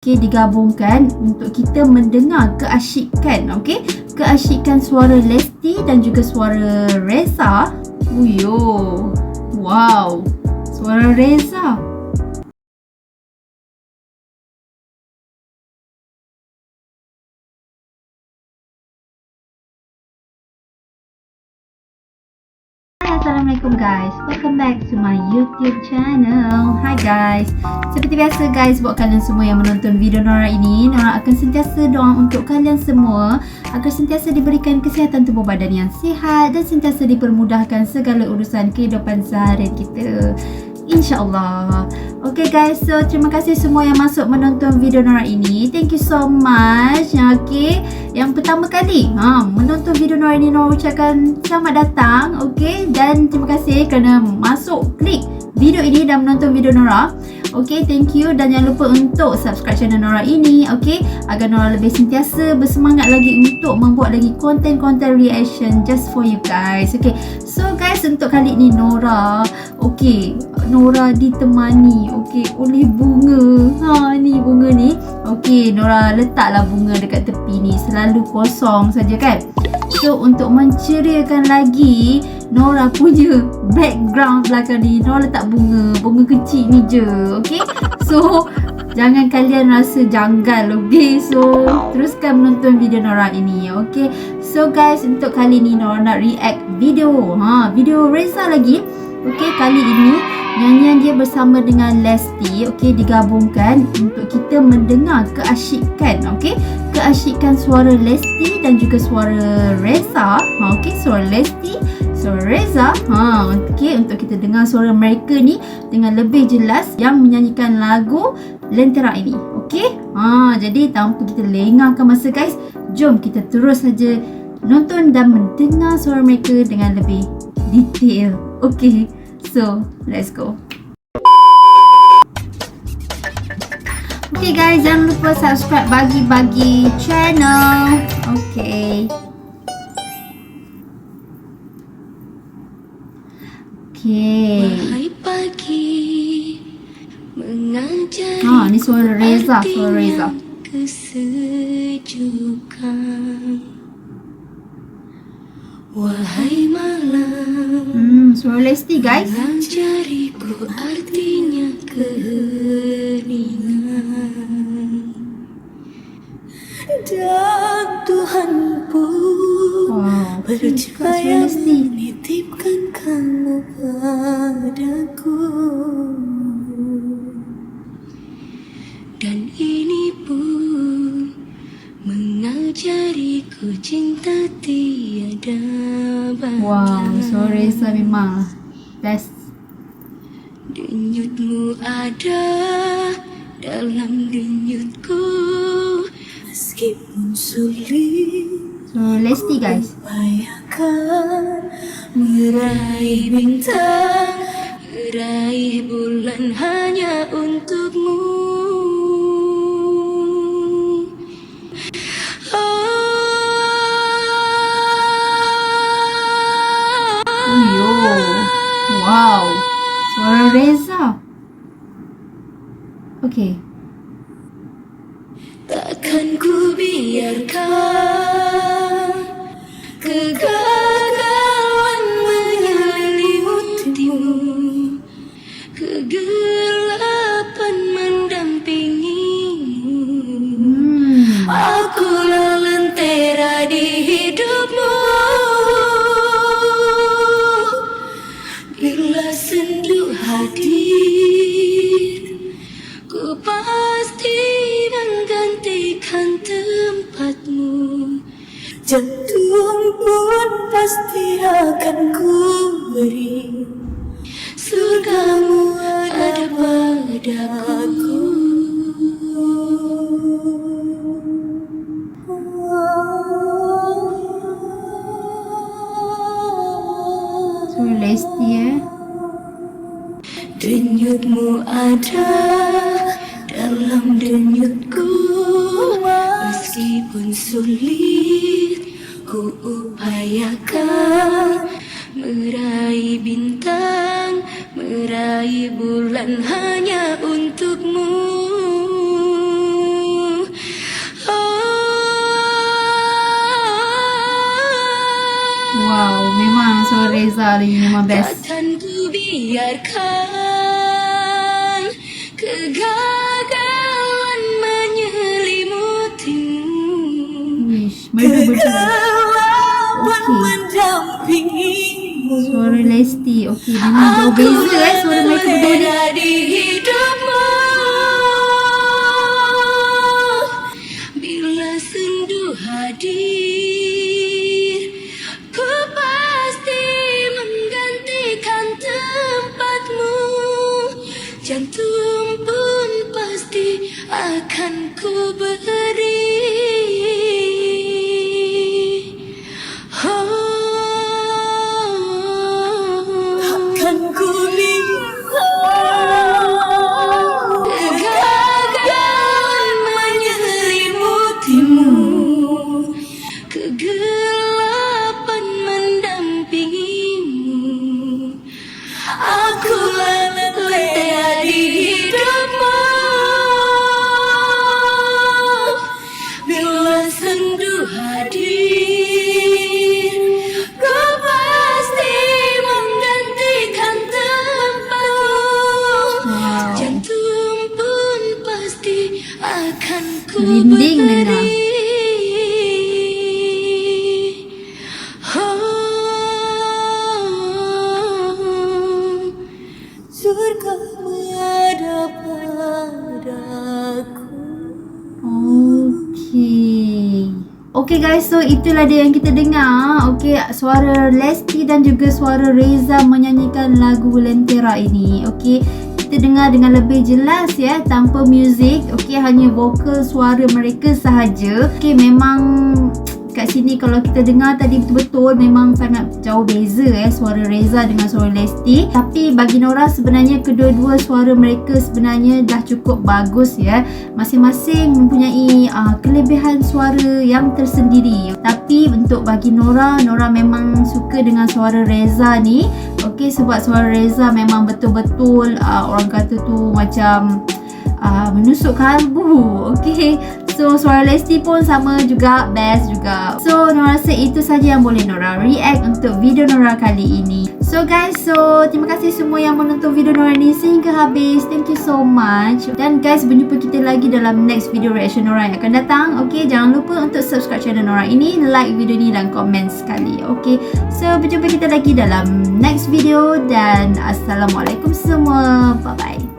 Okey, digabungkan untuk kita mendengar keasyikan, okey? Keasyikan suara Lesti dan juga suara Reza. Uyo. Wow. Suara Reza. Assalamualaikum guys, welcome back to my YouTube channel. Hi guys, seperti biasa guys, buat kalian semua yang menonton video Nora ini, Nora akan sentiasa doa untuk kalian semua agar sentiasa diberikan kesihatan tubuh badan yang sihat dan sentiasa dipermudahkan segala urusan kehidupan seharian kita, InsyaAllah. Okay guys, so terima kasih semua yang masuk menonton video Nora ini. Thank you so much. Okay, yang pertama kali menonton video Nora ini, Nora ucapkan selamat datang. Okay, dan terima kasih kerana masuk klik video ini dan menonton video Nora. Okay, thank you. Dan jangan lupa untuk subscribe channel Nora ini, okay, agar Nora lebih sentiasa bersemangat lagi untuk membuat lagi konten-konten reaction just for you guys. Okay, so guys, untuk kali ni Nora, okay, Nora ditemani, okay, oleh bunga. Ni bunga ni. Okay, Nora letaklah bunga dekat tepi ni. Selalu kosong saja kan. So, untuk menceriakan lagi Nora punya background belakang ni, Nora letak bunga kecil ni je, okay? So, jangan kalian rasa janggal, okay? So, teruskan menonton video Nora ini, okay? So guys, untuk kali ni Nora nak react video video Reza lagi. Okay, kali ini nyanyian dia bersama dengan Lesti, okay, digabungkan untuk kita mendengar keasyikan, okay, keasyikan suara Lesti dan juga suara Reza. Okay, suara Lesti, suara Reza. Okay, untuk kita dengar suara mereka ni dengan lebih jelas yang menyanyikan lagu Lentera ini. Okay, jadi tanpa kita lengahkan masa guys, jom kita terus saja nonton dan mendengar suara mereka dengan lebih detail. Okay, so let's go. Okay guys, jangan lupa subscribe bagi channel. Okay. Okay. Pagi mengajari ni suara Reza, suara Reza. Kesejukan. Wahai malam, suara Lesti guys. mengajariku artinya keheningan. Dan Tuhan pun percaya menitipkan kamu padaku. Dan ini pun mengajariku cinta tiada batas. Wow, suara Reza memang best. Denyutmu ada dalam denyutku, meskipun sulit. Suara Lesti guys. Upayakan meraih bintang, meraih bulan hanya untukmu. Wow, suara Reza. Okay. Takkan ku biarkan kegagalan menyelimutimu, kegelapan mendampingimu. Akulah lentera di hidupmu. Bila sendu hadir, ku pasti menggantikan tempatmu. Jantung pun pasti akan ku beri. Surgamu ada padaku. Suara Lesti Denyutmu ada dalam denyutku, meskipun sulit ku upayakan meraih bintang, meraih bulan hanya untukmu. lagi memang best. Takkan ku biarkan kegagalan menyelimutimu. Wish, merdu betul. Mendampingimu. Suara Lesti. Okey, memang jauh beza suara mereka berdua ni. Berada di hidupmu. Bila sendu hadir, ku pasti menggantikan tempatmu. Jantung pun pasti akan ku beri. Takkan ku biarkan kegagalan menyelimutimu, kegelapan mendampingimu. Aku leleh di hidupmu. Bila sendu hadir, ku pasti menggantikan tempatmu. Jantung pun pasti akan ku Merinding dengar. beri. Surga ada padaku. Okey. Okey guys, so itulah dia yang kita dengar. Okey, suara Lesti dan juga suara Reza menyanyikan lagu Lentera ini. Okey, kita dengar dengan lebih jelas ya, tanpa muzik. Okey, hanya vokal suara mereka sahaja. Okey, memang kat sini kalau kita dengar tadi betul-betul memang sangat jauh beza suara Reza dengan suara Lesti. Tapi bagi Nora sebenarnya kedua-dua suara mereka sebenarnya dah cukup bagus ya. Masing-masing mempunyai kelebihan suara yang tersendiri. Tapi untuk bagi Nora memang suka dengan suara Reza ni. Okey, sebab suara Reza memang betul-betul orang kata tu macam menusuk kalbu. Okey. So suara Lesti pun sama juga, best juga. So Nora rasa itu saja yang boleh Nora react untuk video Nora kali ini. So guys, terima kasih semua yang menonton video Nora ni sehingga habis. Thank you so much. Dan guys, berjumpa kita lagi dalam next video reaction Nora yang akan datang. Okay, jangan lupa untuk subscribe channel Nora ini, like video ni dan komen sekali. Okay, so berjumpa kita lagi dalam next video dan Assalamualaikum semua. Bye bye.